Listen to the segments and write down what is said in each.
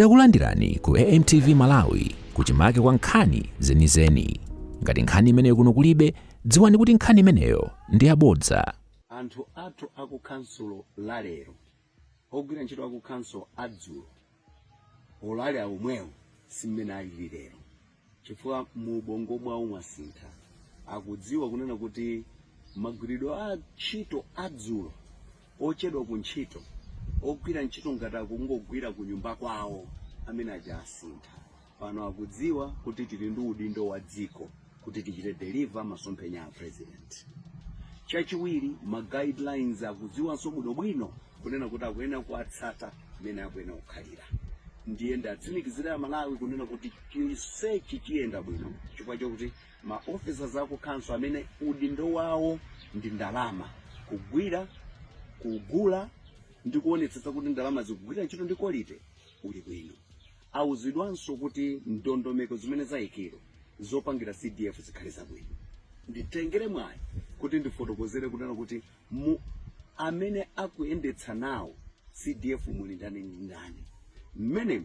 Takulandirani ku AMTV Malawi kuchimake kwa nkhani zenizeni. Ngati nkhani imeneyo kuno kulibe, dziwani kuti nkhani imeneyo ndi yabodza. Anthu athu aku kansulo lalero ogwira ntchito aku kansulo adzulo olali omwewo simene ali lero chifukwa mu bongo mwawo mwasintha. Akudziwa kunena kuti magwiridwe a ntchito adzulo ochedwa ku ntchito ogwira ntchito ngati akungogwira ku nyumba kwawo amene aja asintha. Pano akudziwa kuti tili ndi udindo wa dziko kuti tichite deliver masomphenya a president. Chachiwiri ma guidelines akudziwanso bwinobwino kunena kuti akuyenera kuwatsata mmene akuyenera kukhalira. Ndiye ndatsimikizira Malawi kunena kuti chisechi chiyenda bwino chifukwa chokuti ma officers aku council amene udindo wawo ndi ndalama, kugwira, kugula ndi kuonetsetsa kuti ndalama zikugwira ntchito ndi quality uli bwino. Awuzidwanso kuti ndondomeko zimene zayikiro zopangira CDF zikhale zabwino. Nditengere mwayi kuti ndifotokozere kunena kuti mu amene akuyendetsa nawo CDF muli ndani. Mmene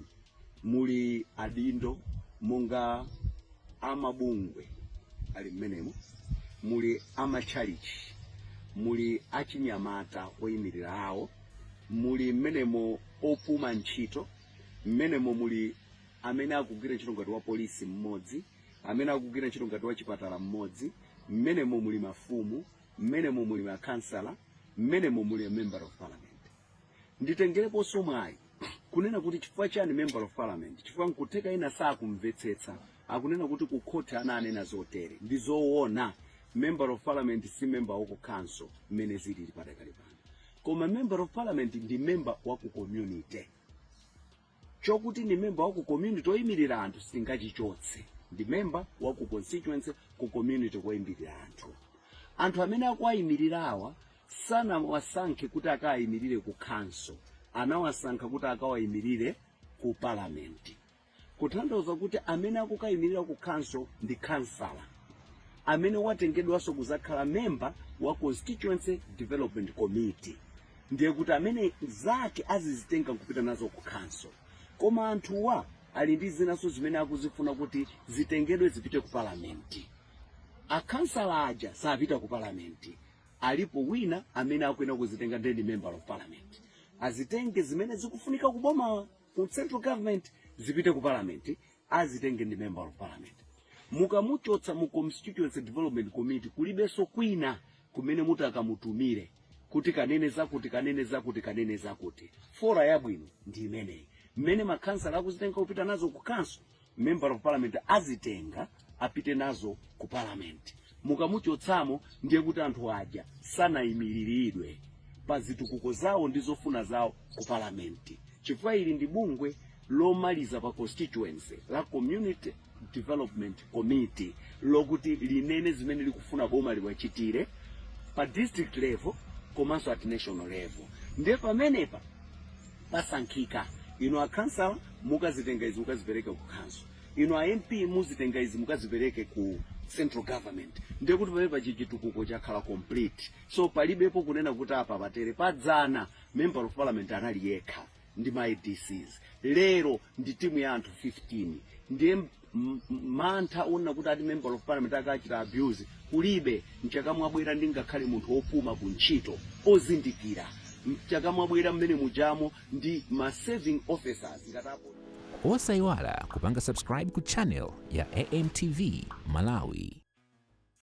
muli adindo monga amabungwe ali mmenemo, muli amachalichi, muli achinyamata oyimirira awo, muli mmenemo opuma ntchito, mmenemo muli amene akugwira ntchito ngati wa polisi mmodzi, amene akugwira ntchito ngati wa chipatala mmodzi, mmenemo muli mafumu, mmenemo muli makansala, mmenemo muli a member of parliament. Nditengereponso mwayi kunena kuti chifukwa chani member of parliament, chifukwa nkuteka ina saa kumvetsetsa akunena kuti ku court ana anena zotere ndi zoona. Member of parliament si member wa ku council mmene zili padakali pano, koma member of parliament ndi member wa ku community. Chokuti ni member wa ku community oyimirira anthu singachichotse, ndi member wa ku constituency ku community oyimirira anthu amene akuwayimirira awa sana wasankhe kuti akayimirire ku council, anawasankha kuti akawayimirire ku parliament. Kutanthauza kuti amene akukayimirira ku council ndi councillor amene watengedwanso kuzakhala member wa constituency development committee, ndiye kuti amene zake azizitenga kupita nazo ku council. Koma anthuwa ali ndi zinaso zimene akuzifuna kuti zitengedwe zipite ku parliament. Akansala aja sapita ku parliament, alipo wina amene akuyenera kuzitenga ndi member of parliament. Azitenge zimene zikufunika kuboma ku central government zipite ku parliament, azitenge ndi member of parliament. Mukamuchotsa mu constituency development committee kulibenso kwina kumene muti akamutumire kuti kanene zakuti. Fora yabwino ndi imeneyi mmene makansala akuzitenga kupita nazo ku council, member of parliament azitenga apite nazo ku parliament. Mukamuchotsamo ndiye kuti anthu aja sanayimiriridwe pa zitukuko zawo ndi zofuna zawo ku parliament. Chifukwa ili ndi bungwe lomaliza pa constituency la community development committee lokuti linene zimene likufuna boma liwachitire pa district level komanso at national level. Ndiye pamenepa pasankhika ino akansala mukazitenga izi mukazipereke ku council, ino MP muzitenga izi mukazipereke ku central government. Ndiye kuti pamenepa chitukuko chakhala complete. So palibepo kunena kuti apa patere padzana member of parliament anali yekha ndi my DCs. Lero ndi timu ya anthu 15. Ndiye mantha ona kuti ati member of parliament akachita abuse kulibe. Mchakamwabwera ndi ngakhale munthu opuma ku ntchito ozindikira. Mchakamwabwera mmene mujamo ndi ma serving officers ngatapo. Osayiwala kupanga subscribe ku channel ya AMTV Malawi.